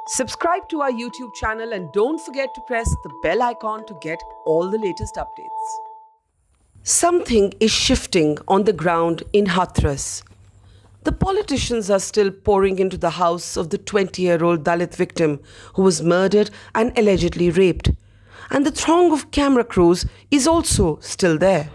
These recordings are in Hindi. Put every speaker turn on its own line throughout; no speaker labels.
Subscribe to our YouTube channel and don't forget to press the bell icon to get all the latest updates. Something is shifting on the ground in Hathras. The politicians are still pouring into the house of the 20-year-old Dalit victim who was murdered and allegedly raped. And the throng of camera crews is also still there.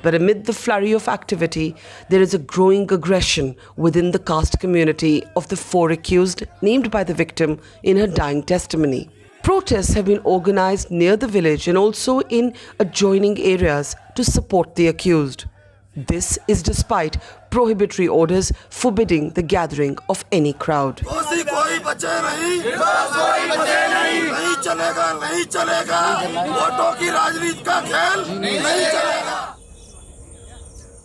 But amid the flurry of activity, there is a growing aggression within the caste community of the 4 accused named by the victim in her dying testimony. Protests have been organized near the village and also in adjoining areas to support the accused. This is despite prohibitory orders forbidding the gathering of any crowd.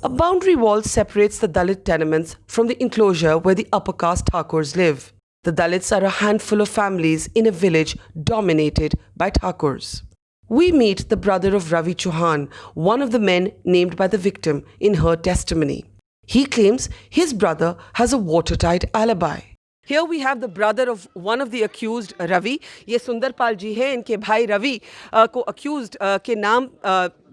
A boundary wall separates the Dalit tenements from the enclosure where the upper caste Thakurs live. The Dalits are a handful of families in a village dominated by Thakurs. We meet the brother of Ravi Chauhan, one of the men named by the victim in her testimony. He claims his brother has a watertight alibi. Here we have the brother of one of the accused, Ravi. ये सुंदरपाल जी हैं, इनके भाई रवि को accused के नाम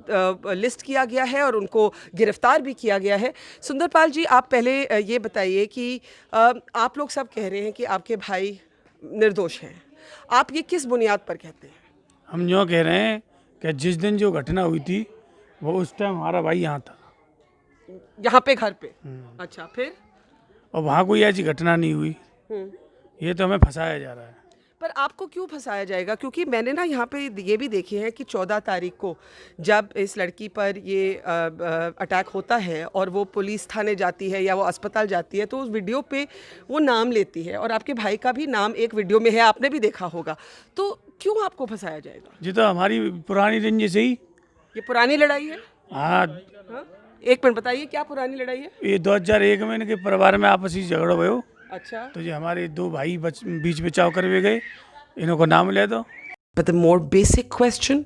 लिस्ट किया गया है और उनको गिरफ्तार भी किया गया है. सुंदरपाल जी, आप पहले ये बताइए कि आप लोग सब कह रहे हैं कि आपके भाई निर्दोष हैं. आप ये किस बुनियाद पर कहते हैं?
हम यूँ कह रहे हैं कि जिस दिन जो घटना हुई थी वो उस टाइम हमारा भाई यहाँ था,
यहाँ पे घर पे. अच्छा, फिर?
और वहाँ कोई ऐसी घटना नहीं हुई. ये तो हमें फंसाया जा रहा है.
पर आपको क्यों फंसाया जाएगा? क्योंकि मैंने ना यहाँ पे ये भी देखे हैं कि 14 तारीख को जब इस लड़की पर ये अटैक होता है और वो पुलिस थाने जाती है या वो अस्पताल जाती है तो उस वीडियो पे वो नाम लेती है और आपके भाई का भी नाम एक वीडियो में है, आपने भी देखा होगा. तो क्यों आपको फंसाया जाएगा?
जी तो हमारी पुरानी रंजिश ही.
ये पुरानी लड़ाई है?
हाँ.
एक मिनट बताइए, क्या पुरानी लड़ाई है?
ये 2001 में इनके परिवार में आपसी झगड़ा भयो.
अच्छा.
तो ये हमारे 2 भाई बीच बचाव करवे गए, इन्हों को नाम ले दो.
But the more basic question,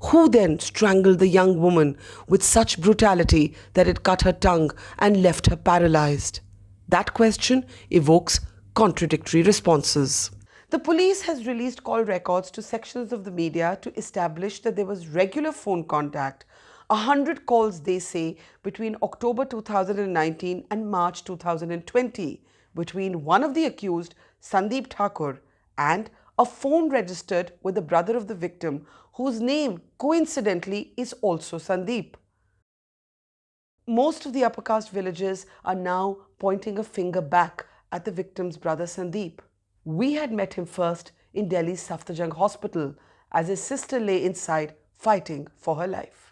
who then strangled the young woman with such brutality that it cut her tongue and left her paralyzed? That question evokes contradictory responses. The police has released call records to sections of the media to establish that there was regular phone contact. 100 calls, they say, between October 2019 and March 2020 between one of the accused, Sandeep Thakur, and a phone registered with the brother of the victim, whose name coincidentally is also Sandeep. Most of the upper caste villages are now pointing a finger back at the victim's brother Sandeep. We had met him first in Delhi's Safdarjung hospital as his sister lay inside fighting for her life.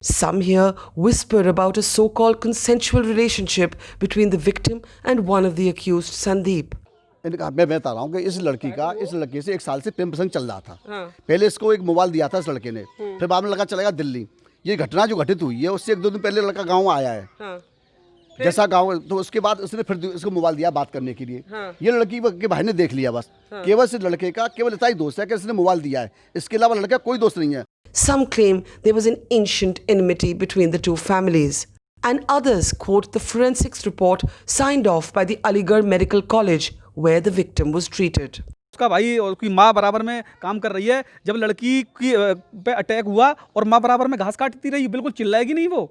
Some here whisper about a so-called consensual relationship between the victim and one of the accused, Sandeep.
मैं बता रहा हूँ कि इस लड़की से 1 साल से प्रेम प्रसंग चल रहा था. पहले इसको एक मोबाइल दिया था इस लड़के ने, फिर बाद में लड़का चला गया दिल्ली. ये घटना जो घटित हुई है उससे 1-2 दिन पहले लड़का गाँव आया है. जैसा गाँव, तो उसके बाद उसने फिर इसको मोबाइल दिया बात करने के लिए. ये लड़की के भाई ने देख लिया बस. केवल इस लड़के का केवल इतना ही दोस्त है कि इसने मोबाइल दिया है, इसके अलावा लड़का कोई दोस्त नहीं है.
Some claim there was an ancient enmity between the two families, and others quote the forensics report signed off by the Aligarh Medical College where the victim was treated.
उसका भाई और उसकी माँ बराबर में काम कर रही है. जब लड़की की पे अटैक हुआ और माँ बराबर में घास काटती रही, बिल्कुल चिल्लाएगी नहीं वो.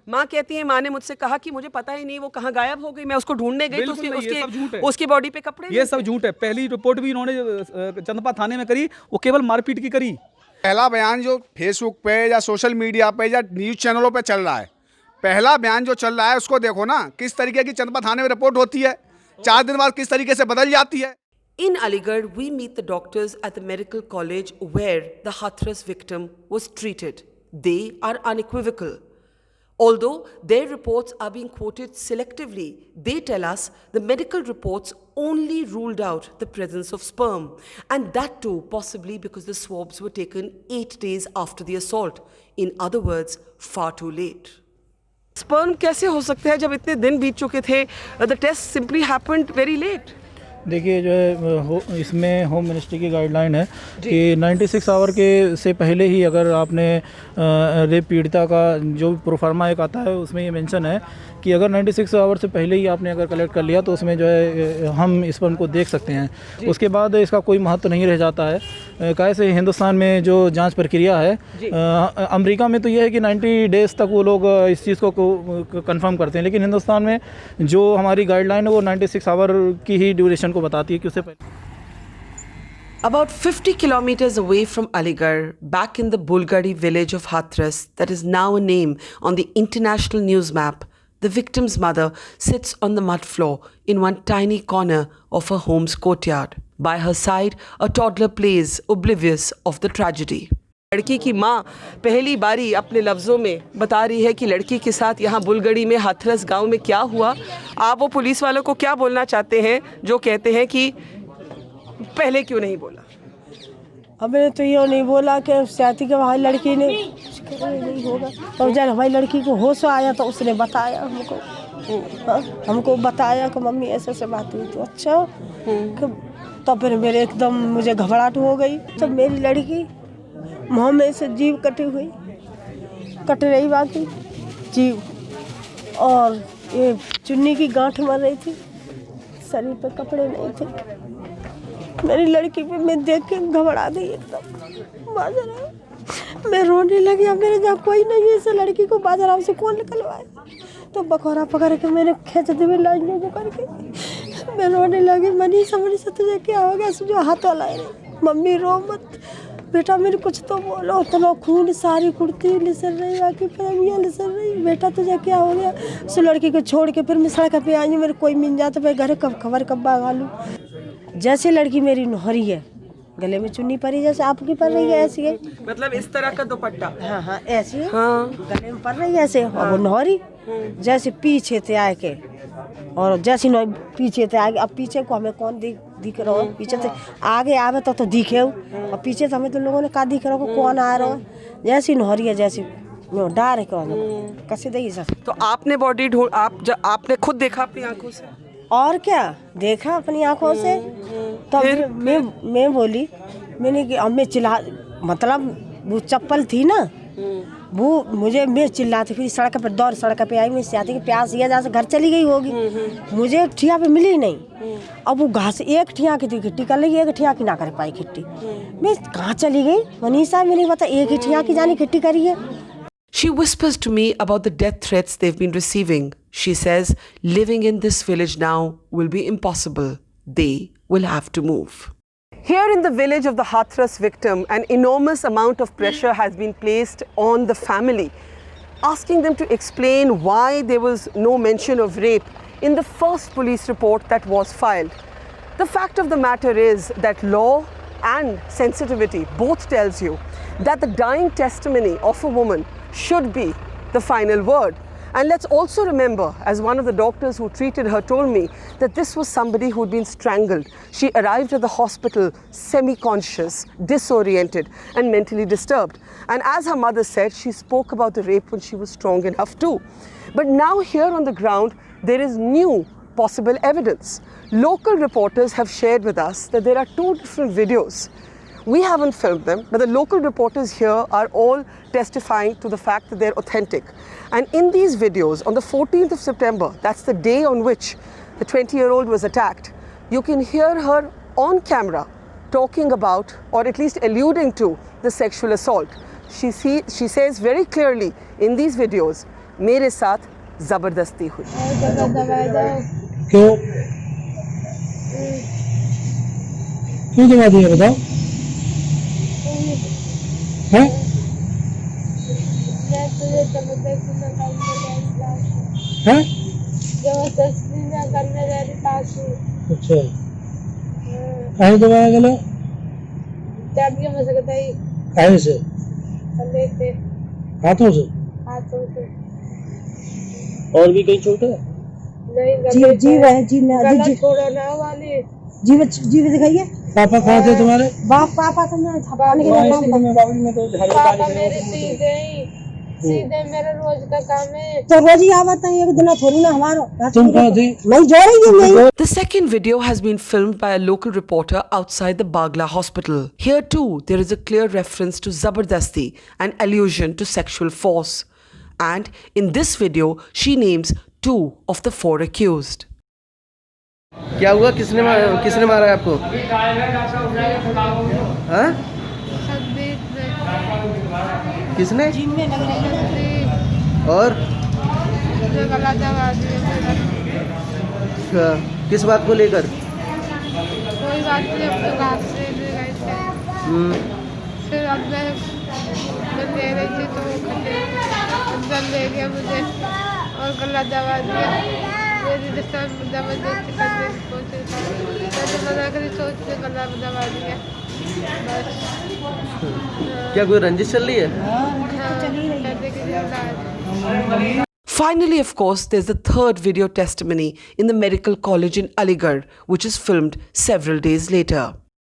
माँ कहती है, माँ ने मुझसे कहा कि मुझे पता ही नहीं वो कहाँ गायब हो गई, मैं उसको ढूंढने गई तो उसकी बॉडी पे कपड़े.
ये सब झूठ है. पहली रिपोर्ट भी इन्होंने चंदपा थाने में करी, वो केवल मारपीट की करी.
पहला बयान जो फेसबुक पे या सोशल मीडिया पे या न्यूज़ चैनलों पे चल रहा है, पहला बयान जो चल रहा है उसको देखो ना, किस तरीके की चंदपा थाने में रिपोर्ट होती है, 4 दिन बाद किस तरीके से बदल जाती है.
In Aligarh, we meet the doctors at the medical college where the Hathras victim was treated. They are unequivocal. Although their reports are being quoted selectively, they tell us the medical reports only ruled out the presence of sperm, and that too possibly because the swabs were taken 8 days after the assault. In other words, far too late. Sperm कैसे हो सकता है जब इतने दिन बीत चुके थे? The test simply happened very late.
देखिए जो है इसमें होम मिनिस्ट्री की गाइडलाइन है कि 96 आवर के से पहले ही अगर आपने रेप पीड़िता का जो प्रोफार्मा एक आता है उसमें ये मेंशन है कि अगर 96 आवर से पहले ही आपने अगर कलेक्ट कर लिया तो उसमें जो है हम इस पर उनको देख सकते हैं। उसके बाद इसका कोई महत्व नहीं रह जाता है। कैसे हिंदुस्तान में जो जांच प्रक्रिया है, अमेरिका में तो ये है कि 90 डेज़ तक वो लोग इस चीज़ को कंफर्म करते हैं, लेकिन हिंदुस्तान में जो हमारी गाइडलाइन है वो 96 आवर की ही ड्यूरेशन को बताती है कि उससे पहले।
About 50 kilometers away from Aligarh, back in the Bulgari village of Hathras, that is now a name on the international news map, the victim's mother sits on the mud floor in one tiny corner of her home's courtyard. By her side, a toddler plays, oblivious of the tragedy. लड़की की माँ पहली बारी अपने लफ्ज़ों में बता रही है कि लड़की के साथ यहाँ बुलगड़ी में हाथरस गांव में क्या हुआ। आप वो पुलिस वालों को क्या बोलना चाहते हैं जो कहते हैं कि पहले क्यों नहीं बोला?
हमने तो ये नहीं बोला कि साथी के हमारी लड़की ने नहीं होगा, तो जब हमारी लड़की को होश आया तो उसने बताया हमको बताया कि मम्मी ऐसे ऐसे बात हुई। तो अच्छा तो फिर मेरे एकदम मुझे घबराहट हो गई। तो मेरी लड़की मुँह में से जीभ कट रही बाकी जीभ, और ये चुन्नी की गांठ मर रही थी, शरीर पे कपड़े नहीं थे। मेरी लड़की पे मैं देख के घबरा गई एकदम। बाजार मैं रोने लगी, अब मेरे जहाँ कोई नहीं है, इस लड़की को बाजार से कौन निकलवाए। तो बखौरा पकड़ के मैंने खींचते हुए लाइन को करके मैं रोने लगी। मनीषा तुझे क्या हो गया? जो हाथ वाला है, मम्मी रो मत बेटा, मेरे कुछ तो बोलो। तो खून सारी कुर्ती लिसर रही, बाकी पैमियाँ लिसर रही। बेटा तुझे क्या हो गया? उस लड़की को छोड़ के फिर मैं सड़क पे आई हूँ। मेरे कोई मिल जाता मैं घर कब खबर कब भागा लूँ। जैसे लड़की मेरी नोहरी है, गले में चुन्नी परी जैसे आपकी पड़ रही है, ऐसी है।
मतलब इस तरह का दुपट्टा?
हाँ ऐसी है। हाँ गले में पड़ रही है ऐसे, और वो नोहरी जैसे पीछे से आए के, और जैसी पीछे से आगे। अब पीछे को हमें कौन दिख रहा है? पीछे से आगे आवे तो दिखे, और पीछे से हमें तो लोगों ने कहा दिख रहा हो कौन आ रहा है। जैसी नोहरी है, जैसी डार है कैसे देगी सर।
तो आपने बॉडी ढूंढ आपने खुद देखा अपनी आंखों से?
और क्या देखा अपनी आंखों से। तो फिर मैं बोली, मैंने कि अब मैं चिल्ला, मतलब वो चप्पल थी ना, वो मैं चिल्लाती, फिर सड़क पर दौड़ सड़क पे आई। मैं चाहती कि प्यास ये जैसे घर चली गई होगी, मुझे ठिया पे मिली नहीं। अब वो घास एक ठिया की खिट्टी कर लगी, एक ठिया की ना कर पाई खिट्टी। मैं कहाँ चली गई मनीषा, मैंने बता एक ही ठिया की जानी खिट्टी करी है।
She whispers to me about the death threats they've been receiving. She says living in this village now will be impossible. They will have to move. Here in the village of the Hathras victim, an enormous amount of pressure has been placed on the family, asking them to explain why there was no mention of rape in the first police report that was filed. The fact of the matter is that law and sensitivity both tells you that the dying testimony of a woman should be the final word. And let's also remember, as one of the doctors who treated her told me, that this was somebody who'd been strangled. She arrived at the hospital semi-conscious, disoriented and mentally disturbed. And as her mother said, she spoke about the rape when she was strong enough too. But now here on the ground, there is new possible evidence. Local reporters have shared with us that there are two different videos. We haven't filmed them, but the local reporters here are all testifying to the fact that they're authentic. And in these videos, on the 14th of September, that's the day on which the 20-year-old was attacked, you can hear her on camera talking about, or at least alluding to, the sexual assault. She says very clearly in these videos, मेरे साथ ज़बरदस्ती हुई।
क्यों दबा दिया बताओ? हैं? हैं? अच्छा कहीं दबाया गया? कहीं से? हाथों से? और भी कहीं चोट है?
जी दिखाइए।
पापा कहाँ थे तुम्हारे?
पापा तो मैं
में तो
पापा मेरे
सीधे मेरा रोज का काम है।
तो रोज ही आवत है, एक दिन थोड़ी ना हमारा।
तुम कहाँ थी?
मैं जोड़ेगी नहीं।
The second video has been filmed by a local reporter outside the Bagla hospital. Here too, there is a clear reference to Zabardasti, an allusion to sexual force. And in this video, she names 2 of the 4 accused.
क्या हुआ? किसने मारा है आपको? हाँ? किसने? और अच्छा, किस बात को लेकर?
कोई बात नहीं, अब तो घाट से ले गए थे। फिर अब मैं दे रही थी तो वो अंदर ले गया मुझे और गला दबा दिया। मेरी जबरदस्ती करने की कोशिश की, मैंने मना करी, सोच के गला दबा दिया बस।
क्या कोई रंजिश चल रही है?
कहते कि जिंदा है।
Finally, of course, there's the third video testimony in the medical college in Aligarh, which is filmed several days later.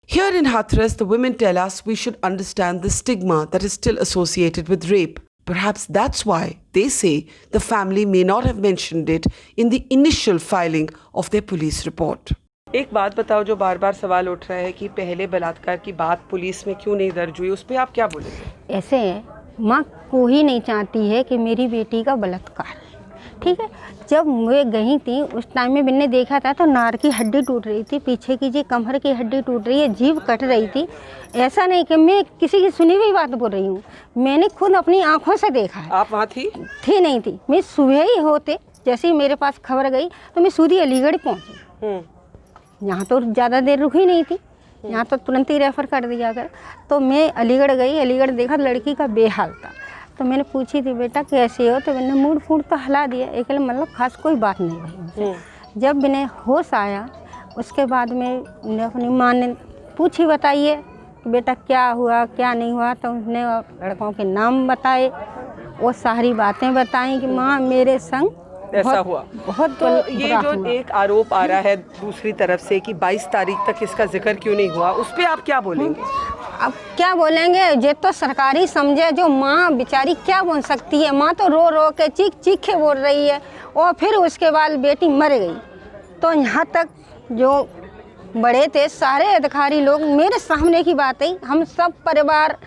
Here in Hathras, the women tell us we should understand the stigma that is still associated with rape. Perhaps that's why they say the family may not have mentioned it in the initial filing of their police report. एक बात बताओ, जो बार बार सवाल उठ रहा है कि पहले बलात्कार की बात पुलिस में क्यों नहीं दर्ज हुई, उस पर आप क्या बोलेंगे?
ऐसे है, माँ कोई नहीं चाहती है कि मेरी बेटी का बलात्कार, ठीक है। जब मैं गई थी उस टाइम में मैंने देखा था तो नार की हड्डी टूट रही थी, पीछे की जी कमर की हड्डी टूट रही है, जीभ कट रही थी। ऐसा नहीं कि मैं किसी की सुनी हुई बात बोल रही हूँ, मैंने खुद अपनी आंखों से देखा है।
आप वहाँ थी?
थी नहीं थी, मैं सुबह ही होते जैसे ही मेरे पास खबर गई तो मैं सीधी अलीगढ़ पहुँची। यहाँ तो ज़्यादा देर रुकी नहीं थी, यहाँ तो तुरंत ही रेफ़र कर दिया कर। तो मैं अलीगढ़ गई, अलीगढ़ देखा लड़की का बेहाल था। तो मैंने पूछी थी बेटा कैसे हो, तो मैंने मूड फूड तो हिला दिया, एक मतलब खास कोई बात नहीं हुई। जब मैंने होश आया उसके बाद में अपनी माँ ने पूछी बताइए कि बेटा क्या हुआ क्या नहीं हुआ, तो उसने लड़कों के नाम बताए, वो सारी बातें बताई कि माँ मेरे संग
ऐसा हुआ।
बहुत
तो ये जो एक आरोप आ रहा है दूसरी तरफ से कि 22 तारीख तक इसका जिक्र क्यों नहीं हुआ, उस पर आप क्या बोलेंगे?
अब क्या बोलेंगे, ये तो सरकारी समझे, जो माँ बेचारी क्या बोल सकती है। माँ तो रो रो के चीख चीख के बोल रही है और फिर उसके बाद बेटी मर गई। तो यहाँ तक जो बड़े थे सारे अधिकारी लोग, मेरे सामने की बात है, हम सब परिवार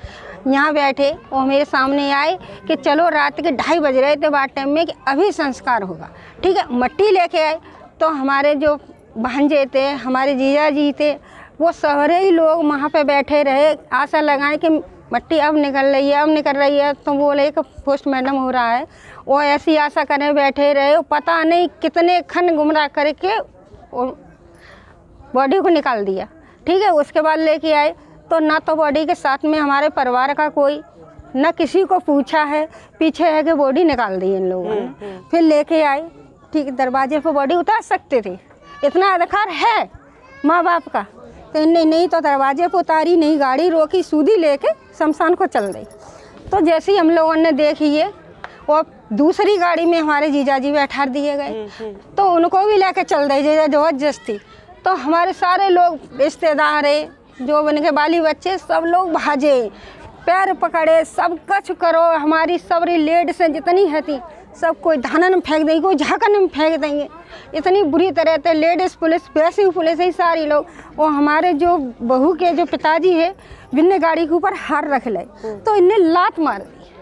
यहाँ बैठे और मेरे सामने आए कि चलो रात के 2:30 बज रहे थे बात टाइम में कि अभी संस्कार होगा, ठीक है। मट्टी लेके आए तो हमारे जो भांजे थे, हमारे जीजा जी थे, वो सारे ही लोग वहाँ पे बैठे रहे, आशा लगाए कि मट्टी अब निकल रही है अब निकल रही है। तो बोले कि पोस्टमार्टम हो रहा है, वो ऐसी आशा करने बैठे रहे, पता नहीं कितने खन गुमराह करके बॉडी को निकाल दिया, ठीक है। उसके बाद लेके आए तो ना तो बॉडी के साथ में हमारे परिवार का कोई, ना किसी को पूछा है, पीछे है कि बॉडी निकाल दी इन लोगों ने। फिर लेके आए, ठीक, दरवाजे पर बॉडी उतार सकते थे, इतना अधिकार है माँ बाप का। तो नहीं तो दरवाजे पर उतारी नहीं, गाड़ी रोकी, सूदी लेके शमशान को चल गई। तो जैसे ही हम लोगों ने देखी है, और दूसरी गाड़ी में हमारे जीजा जी बैठा दिए गए, तो उनको भी लेके चल गए जीजा जबरदस्ती। तो हमारे सारे लोग रिश्तेदार है, जो उनके बाली बच्चे, सब लोग भागे, पैर पकड़े, सब कुछ करो। हमारी सब लेडीज जितनी है थी सब कोई धाना में फेंक देंगे, कोई झाकन में फेंक देंगे, इतनी बुरी तरह से लेडीज़ पुलिस, वैसी पुलिस ही सारी लोग। और हमारे जो बहू के जो पिताजी है, बिन्ने गाड़ी के ऊपर हार रख ले, तो इन्हें लात मार दी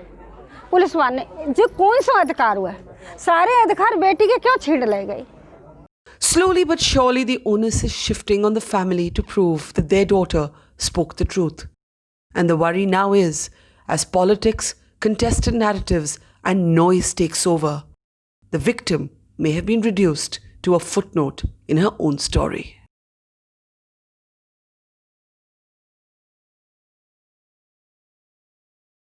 पुलिस वाले। जो कौन सा अधिकार हुआ, सारे अधिकार बेटी के क्यों छीन ले गई?
Slowly but surely, the onus is shifting on the family to prove that their daughter spoke the truth. And the worry now is, as politics, contested narratives, and noise takes over, the victim may have been reduced to a footnote in her own story.